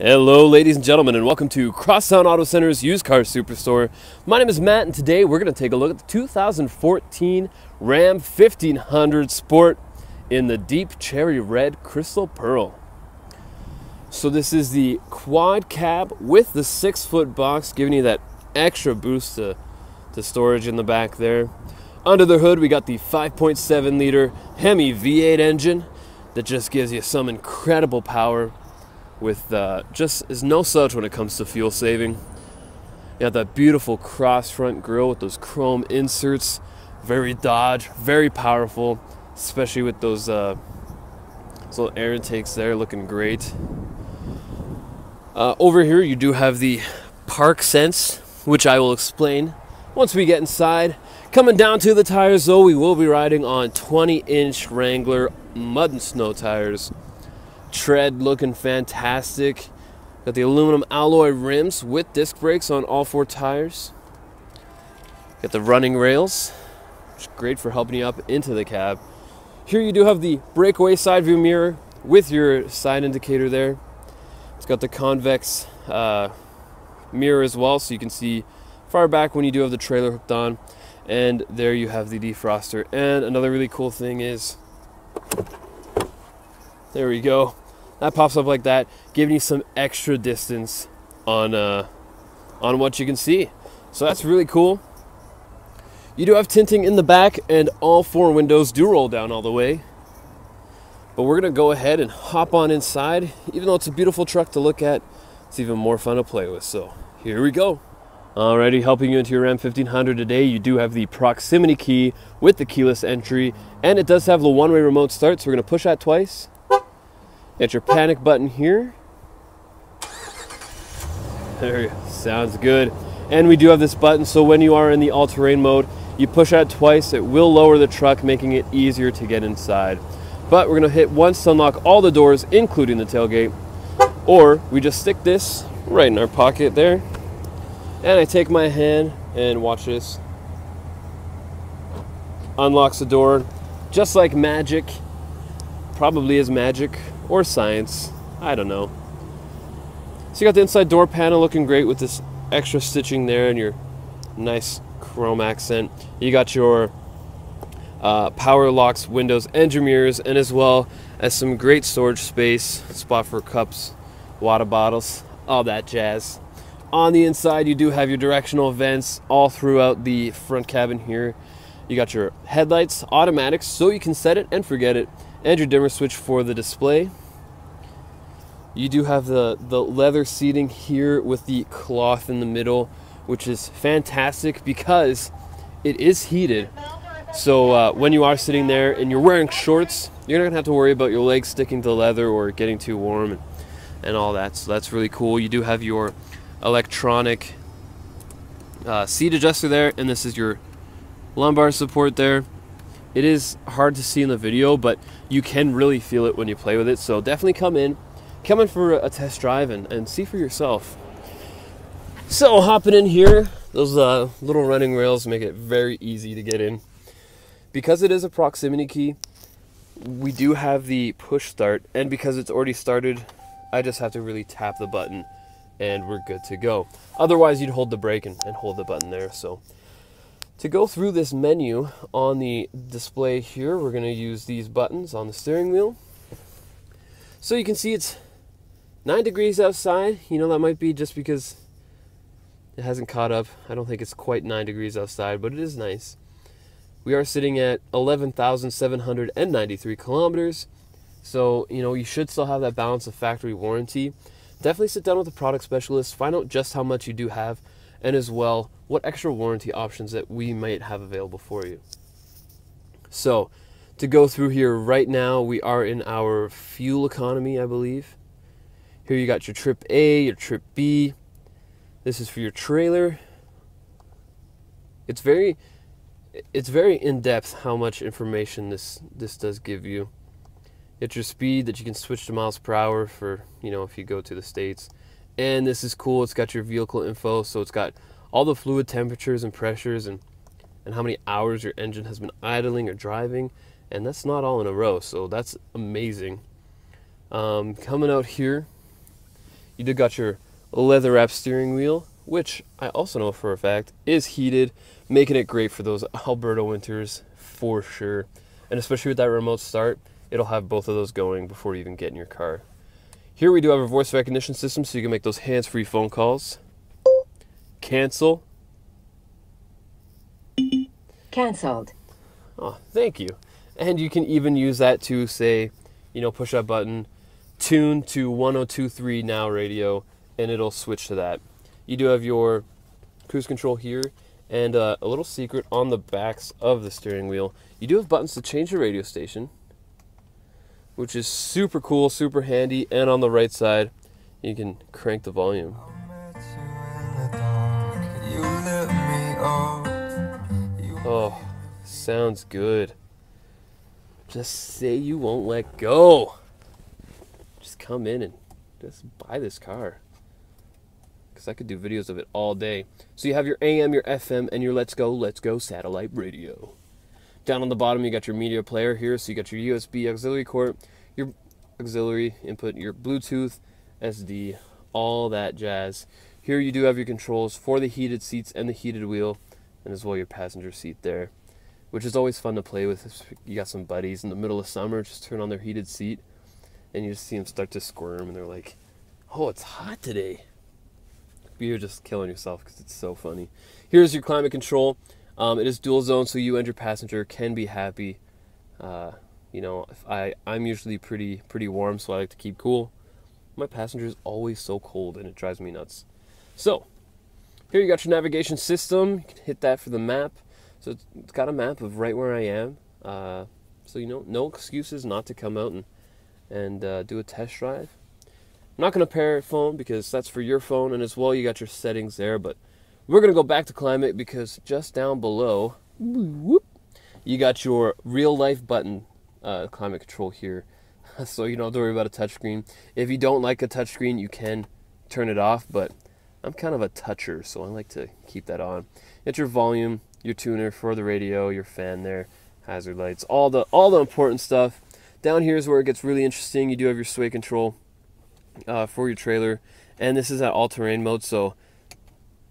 Hello ladies and gentlemen, and welcome to Crosstown Auto Center's used car superstore. My name is Matt, and today we're going to take a look at the 2014 Ram 1500 Sport in the deep cherry red crystal pearl. So this is the quad cab with the 6-foot box, giving you that extra boost to storage in the back there. Under the hood we got the 5.7 liter Hemi V8 engine that just gives you some incredible power with just is no slouch when it comes to fuel saving. You got that beautiful cross front grille with those chrome inserts, very Dodge, very powerful, especially with those little air intakes there, looking great. Over here you do have the Park Sense, which I will explain once we get inside. Coming down to the tires though, we will be riding on 20-inch Wrangler mud and snow tires. Tread looking fantastic. Got the aluminum alloy rims with disc brakes on all 4 tires. Got the running rails, which is great for helping you up into the cab. Here you do have the breakaway side view mirror with your side indicator there. It's got the convex mirror as well, so you can see far back when you do have the trailer hooked on. And there you have the defroster. And another really cool thing is, there we go. That pops up like that, giving you some extra distance on what you can see. So that's really cool. You do have tinting in the back, and all 4 windows do roll down all the way. But we're gonna go ahead and hop on inside. Even though it's a beautiful truck to look at, it's even more fun to play with. So here we go. Alrighty, helping you into your Ram 1500 today, you do have the proximity key with the keyless entry, and it does have the one-way remote start, so we're gonna push that twice. Get your panic button here. There you go. Sounds good. And we do have this button, so when you are in the all-terrain mode, you push that twice, it will lower the truck, making it easier to get inside. But we're gonna hit once to unlock all the doors, including the tailgate. Or we just stick this right in our pocket there. And I take my hand and watch this. Unlocks the door just like magic. Probably is magic or science, I don't know. So you got the inside door panel looking great with this extra stitching there and your nice chrome accent. You got your power locks, windows, and your mirrors, and as well as some great storage space, spot for cups, water bottles, all that jazz. On the inside you do have your directional vents all throughout the front cabin here. You got your headlights, automatics, so you can set it and forget it, and your dimmer switch for the display. You do have the leather seating here with the cloth in the middle, which is fantastic because it is heated. So when you are sitting there and you're wearing shorts, you're not gonna have to worry about your legs sticking to the leather or getting too warm and all that. So that's really cool. You do have your electronic seat adjuster there, and this is your lumbar support there. It is hard to see in the video, but you can really feel it when you play with it. So definitely come in for a test drive and see for yourself. So hopping in here, those little running rails make it very easy to get in. Because it is a proximity key, we do have the push start, and because it's already started, I just have to really tap the button and we're good to go. Otherwise you'd hold the brake and hold the button there. So to go through this menu on the display here, we're going to use these buttons on the steering wheel. So you can see it's 9 degrees outside. You know, that might be just because it hasn't caught up. I don't think it's quite 9 degrees outside, but it is nice. We are sitting at 11,793 kilometers. So, you know, you should still have that balance of factory warranty. Definitely sit down with a product specialist, find out just how much you do have, and as well what extra warranty options that we might have available for you. So to go through here right now, we are in our fuel economy, I believe. Here you got your trip A, your trip B. This is for your trailer. It's very in-depth how much information this does give you. Get your speed that you can switch to miles per hour for, you know, if you go to the States. And this is cool, it's got your vehicle info, so it's got all the fluid temperatures and pressures and how many hours your engine has been idling or driving. And that's not all in a row, so that's amazing. Coming out here, You do got your leather wrap steering wheel, which I also know for a fact is heated, making it great for those Alberta winters for sure. And especially with that remote start, it'll have both of those going before you even get in your car. Here we do have a voice recognition system, so you can make those hands-free phone calls. Cancel. Canceled. Oh, thank you. And you can even use that to say, you know, push that button, tune to 1023 now radio, and it'll switch to that. You do have your cruise control here, and a little secret on the backs of the steering wheel. You do have buttons to change the radio station, which is super cool, super handy. And on the right side, you can crank the volume. Oh, sounds good. Just say you won't let go. Just come in and just buy this car, because I could do videos of it all day. So you have your AM, your FM, and your let's go satellite radio. Down on the bottom, you got your media player here. So you got your USB auxiliary port, your auxiliary input, your Bluetooth, SD, all that jazz. Here you do have your controls for the heated seats and the heated wheel, and as well your passenger seat there, which is always fun to play with. You got some buddies in the middle of summer, just turn on their heated seat, and you just see them start to squirm, and they're like, oh, it's hot today. You're just killing yourself because it's so funny. Here's your climate control. It is dual zone, so you and your passenger can be happy. You know, I'm usually pretty warm, so I like to keep cool. My passenger is always so cold, and it drives me nuts. So here you got your navigation system. You can hit that for the map. So it's got a map of right where I am. So you know, no excuses not to come out and do a test drive. I'm not going to pair a phone because that's for your phone, and as well you got your settings there, but we're going to go back to climate because just down below, whoop, you got your real life button climate control here. So you don't have to worry about a touchscreen. If you don't like a touchscreen, you can turn it off, but I'm kind of a toucher, so I like to keep that on. It's your volume, your tuner for the radio, your fan there, hazard lights, all the important stuff. Down here is where it gets really interesting. You do have your sway control for your trailer, and this is at all-terrain mode, so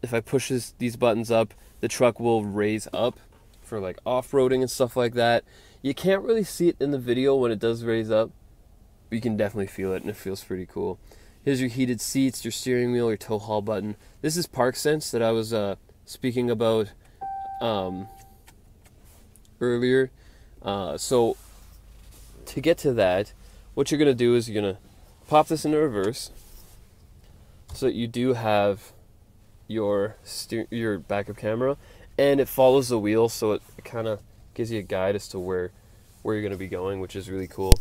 if I push these buttons up, the truck will raise up for like off-roading and stuff like that. You can't really see it in the video when it does raise up, but you can definitely feel it, and it feels pretty cool. Here's your heated seats, your steering wheel, your tow haul button. This is Park Sense that I was speaking about earlier. So to get to that, what you're going to do is you're going to pop this into reverse so that you do have your backup camera, and it follows the wheel, so it kind of gives you a guide as to where you're going to be going, which is really cool.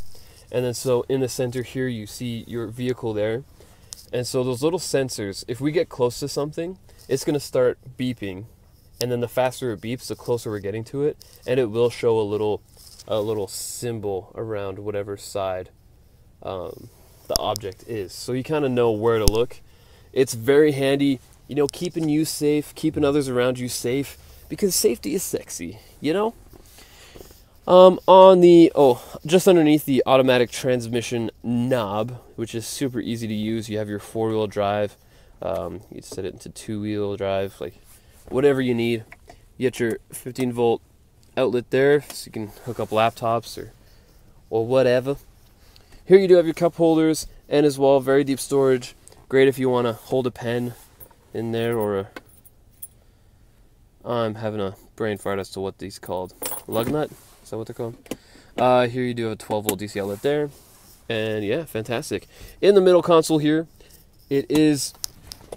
And then so in the center here you see your vehicle there, and so those little sensors, if we get close to something, it's going to start beeping, and then the faster it beeps, the closer we're getting to it, and it will show a little symbol around whatever side the object is, so you kind of know where to look. It's very handy, you know, keeping you safe, keeping others around you safe, because safety is sexy, you know. Just underneath the automatic transmission knob, which is super easy to use, you have your 4-wheel drive. You set it into 2-wheel drive, like whatever you need. You get your 15-volt outlet there, so you can hook up laptops or whatever. Here you do have your cup holders, and as well very deep storage. Great if you want to hold a pen in there, or I'm having a brain fart as to what these called. Lug nut? Is that what they're called? Here you do have a 12-volt DC outlet there, and yeah, fantastic. In the middle console here, it is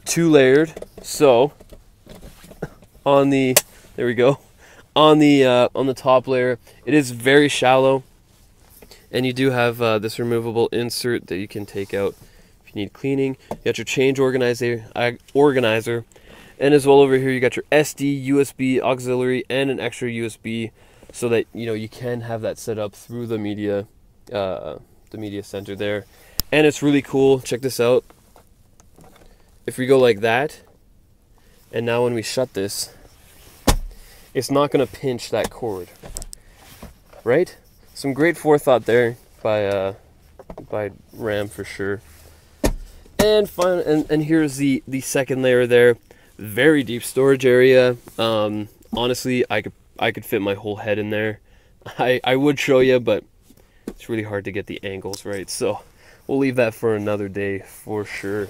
2-layered. So on the on the top layer, it is very shallow, and you do have this removable insert that you can take out if you need cleaning. You got your change organizer, and as well over here you got your SD, USB, auxiliary, and an extra USB, so that you know you can have that set up through the media center there. And it's really cool. Check this out. If we go like that, and now when we shut this, it's not going to pinch that cord, right? Some great forethought there by Ram for sure. And here's the second layer there. Very deep storage area. Honestly, I could fit my whole head in there. I would show you, but it's really hard to get the angles right. So we'll leave that for another day for sure.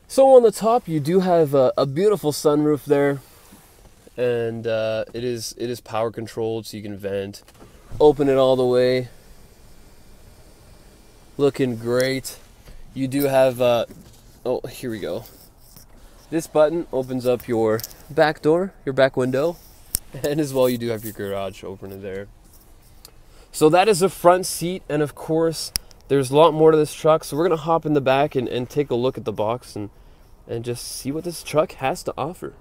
So on the top, you do have a beautiful sunroof there, and it is power controlled, so you can vent. Open it all the way. Looking great. You do have oh, here we go. This button opens up your back door, your back window, and as well you do have your garage opener there. So that is the front seat, and of course there's a lot more to this truck, so we're gonna hop in the back and take a look at the box and just see what this truck has to offer.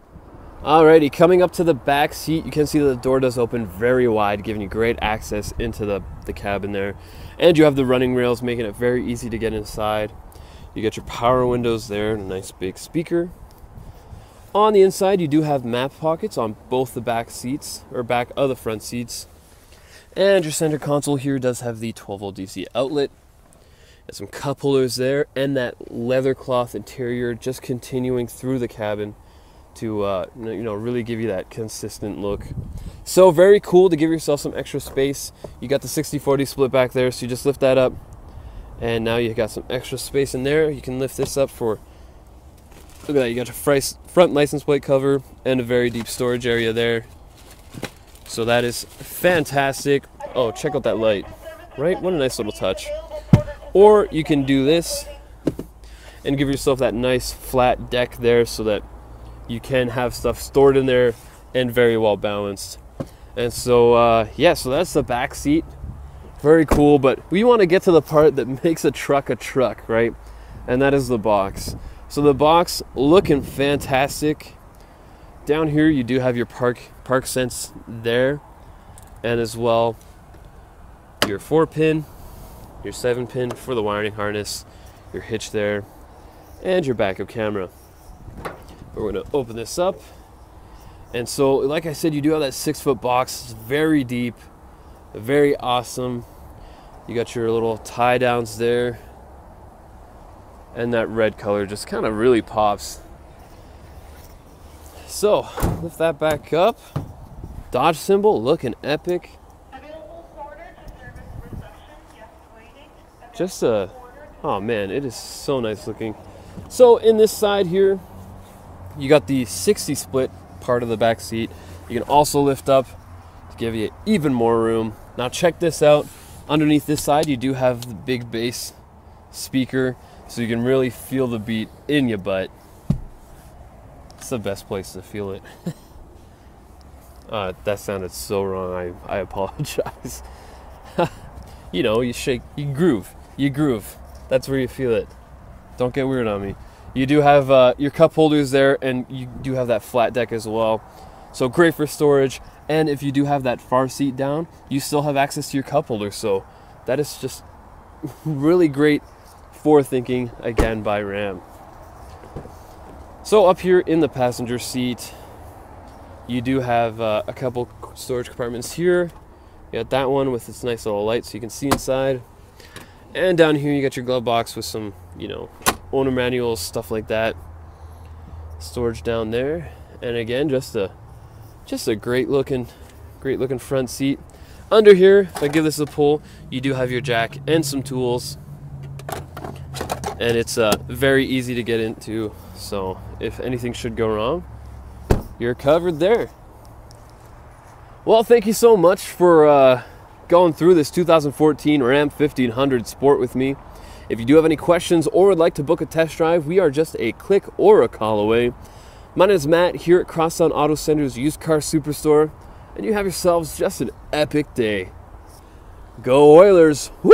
Alrighty, coming up to the back seat, you can see that the door does open very wide, giving you great access into the cabin there. And you have the running rails, making it very easy to get inside. You got your power windows there, and a nice big speaker. On the inside, you do have map pockets on both the back seats, or back of the front seats. And your center console here does have the 12-volt DC outlet. And some cup holders there, and that leather cloth interior just continuing through the cabin to really give you that consistent look. So very cool to give yourself some extra space. You got the 60/40 split back there, so you just lift that up, and now you got some extra space in there. You can lift this up for, look at that, you got your front license plate cover and a very deep storage area there. So that is fantastic. Oh, check out that light, right? What a nice little touch. Or you can do this and give yourself that nice flat deck there so that you can have stuff stored in there and very well balanced. And so yeah, so that's the back seat. Very cool, but we want to get to the part that makes a truck, right? And that is the box. So the box looking fantastic. Down here you do have your park sense there, and as well your 4-pin, your 7-pin for the wiring harness, your hitch there, and your backup camera. We're going to open this up, and so like I said, you do have that 6-foot box. It's very deep, very awesome. You got your little tie downs there, and that red color just kind of really pops. So lift that back up. Dodge symbol looking epic. Just oh man, it is so nice looking. So in this side here, you got the 60 split part of the back seat. You can also lift up to give you even more room. Now check this out. Underneath this side, you do have the big bass speaker, so you can really feel the beat in your butt. It's the best place to feel it. That sounded so wrong. I apologize. You know, you shake, you groove. That's where you feel it. Don't get weird on me. You do have your cup holders there, and you do have that flat deck as well. So great for storage. And if you do have that far seat down, you still have access to your cup holder. So that is just really great forethinking, again, by Ram. So up here in the passenger seat, you do have a couple storage compartments here. You got that one with its nice little light so you can see inside. And down here you got your glove box with some, owner manuals, stuff like that. Storage down there. And again, just a great looking front seat. Under here, if I give this a pull, you do have your jack and some tools. And it's very easy to get into. So if anything should go wrong, you're covered there. Well, thank you so much for going through this 2014 Ram 1500 Sport with me. If you do have any questions or would like to book a test drive, we are just a click or a call away. My name is Matt here at Crosstown Auto Center's used car superstore, and you have yourselves just an epic day. Go Oilers! Woo!